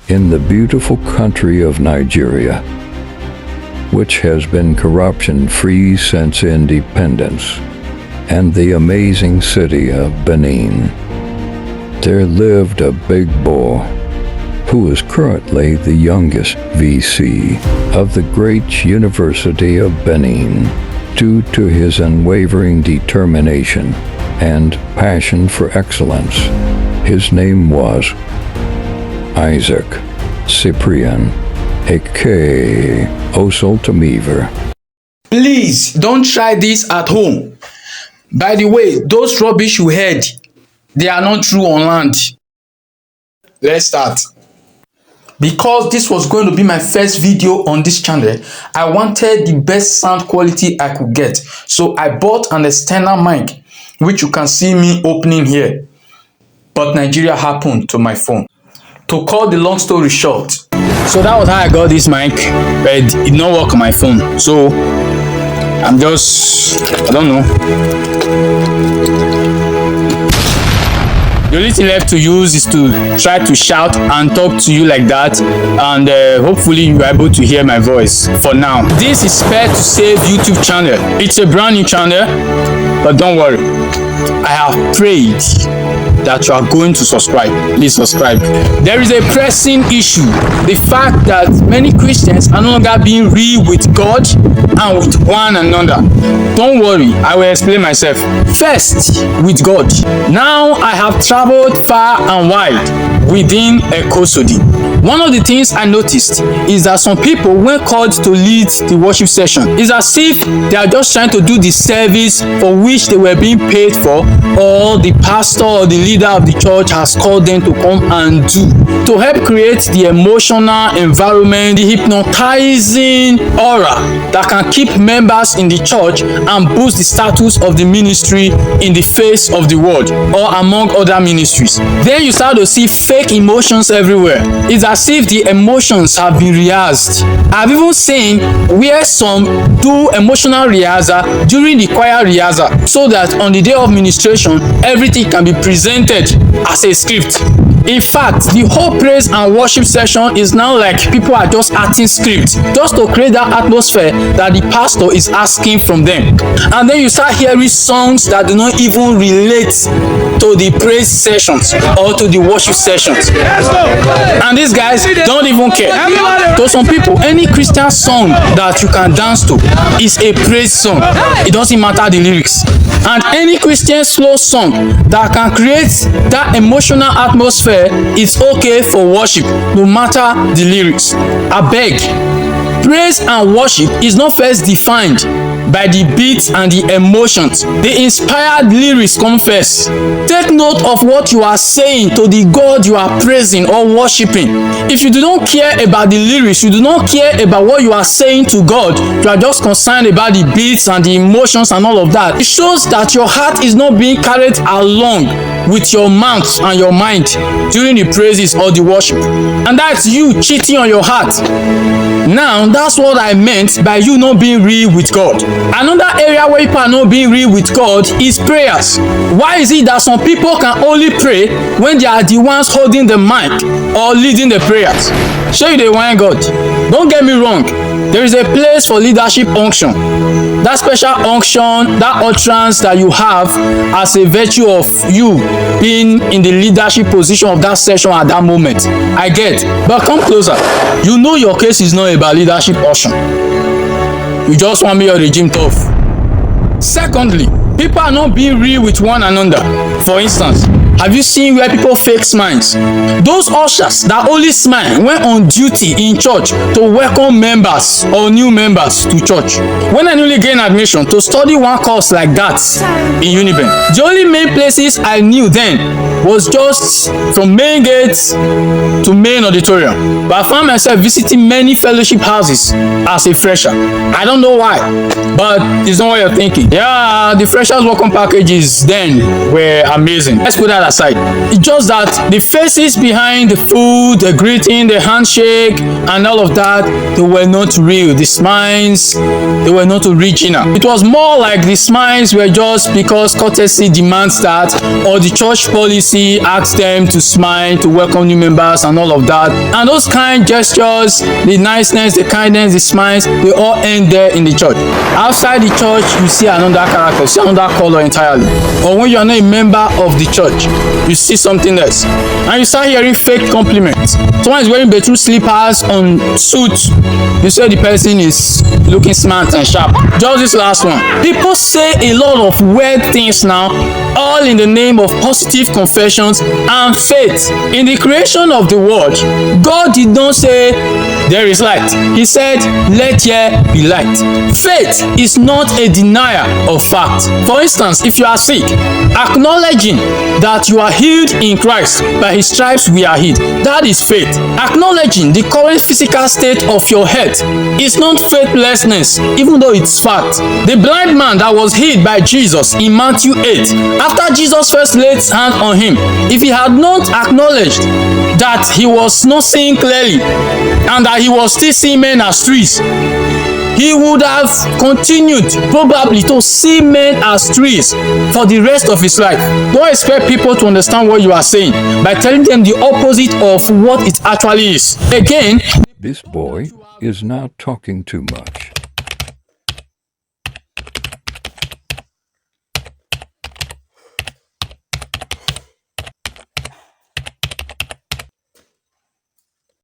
in the beautiful country of Nigeria, which has been corruption-free since independence, and the amazing city of Benin, there lived a big boy who is currently the youngest VC of the great University of Benin. Due to his unwavering determination and passion for excellence, his name was Isaac Cyprian Eke Osoltamiver. Please don't try this at home. By the way, those rubbish you heard, they are not true on land. Let's start. Because this was going to be my first video on this channel, I wanted the best sound quality I could get. So I bought an external mic, which you can see me opening here. But Nigeria happened to my phone. To cut the long story short, so that was how I got this mic, but it did not work on my phone. So I'm just, I don't know. The only thing left to use is to try to shout and talk to you like that, and hopefully you are able to hear my voice for now. This is Spare to Save YouTube channel. It's a brand new channel, but don't worry. I have prayed that you are going to subscribe. Please subscribe. There is a pressing issue. The fact that many Christians are no longer being real with God and with one another. Don't worry, I will explain myself. First, with God. Now I have traveled far and wide within Ekosodi. One of the things I noticed is that some people, when called to lead the worship session, it's as if they are just trying to do the service for which they were being paid for, or the pastor or the leader of the church has called them to come and do, to help create the emotional environment, the hypnotizing aura that can keep members in the church and boost the status of the ministry in the face of the world or among other ministries. Then you start to see fake emotions everywhere. It's as if the emotions have been rehearsed. I've even seen where some do emotional rehearsal during the choir rehearsal, so that on the day of ministration everything can be presented as a script. In fact, the whole praise and worship session is now like people are just acting script, just to create that atmosphere that the pastor is asking from them. And then you start hearing songs that do not even relate to the praise sessions or to the worship sessions. And these guys don't even care. To some people, any Christian song that you can dance to is a praise song. It doesn't matter the lyrics. And any Christian slow song that can create that emotional atmosphere, it's okay for worship, no matter the lyrics. I beg, praise and worship is not first defined by the beats and the emotions. The inspired lyrics come first. Take note of what you are saying to the God you are praising or worshiping. If you do not care about the lyrics, you do not care about what you are saying to God, you are just concerned about the beats and the emotions and all of that, it shows that your heart is not being carried along with your mouth and your mind during the praises or the worship. And that's you cheating on your heart. Now, that's what I meant by you not being real with God. Another area where people are not being real with God is prayers. Why is it that some people can only pray when they are the ones holding the mic or leading the prayers? Show you the one God. Don't get me wrong. There is a place for leadership unction. That special unction, that utterance that you have as a virtue of you being in the leadership position of that session at that moment. I get. But come closer. You know your case is not about leadership unction. You just want me your regime tough. Secondly, people are not being real with one another. For instance, have you seen where people fake smiles? Those ushers that only smile when on duty in church to welcome members or new members to church. When I newly gained admission to study one course like that in Uniben, the only main places I knew then was just from main gates to main auditorium. But I found myself visiting many fellowship houses as a fresher. I don't know why, but it's not what you're thinking. Yeah, the freshers welcome packages then were amazing. Let's put that aside. It's just that the faces behind the food, the greeting, the handshake, and all of that, they were not real. The smiles, They were not original. It was more like the smiles were just because courtesy demands that, or the church policy asked them to smile to welcome new members and all of that. And those kind gestures, the niceness, the kindness, the smiles, they all end there in the church. Outside the church, you see another character, you see another color entirely. Or when you are not a member of the church, you see something else. And you start hearing fake compliments. Someone is wearing bedroom slippers on suits. You say the person is looking smart and sharp. Just this last one. People say a lot of weird things now, all in the name of positive confessions and faith. In the creation of the world, God did not say there is light. He said, let there be light. Faith is not a denial of fact. For instance, if you are sick, acknowledging that you are healed in Christ, by his stripes we are healed, that is faith. Acknowledging the current physical state of your health is not faithlessness, even though it's fact. The blind man that was healed by Jesus in Matthew 8, after Jesus first laid his hand on him, if he had not acknowledged that he was not seeing clearly and that he was still seeing men as trees, he would have continued probably to see men as trees for the rest of his life. Don't expect people to understand what you are saying by telling them the opposite of what it actually is. Again, This boy is now talking too much.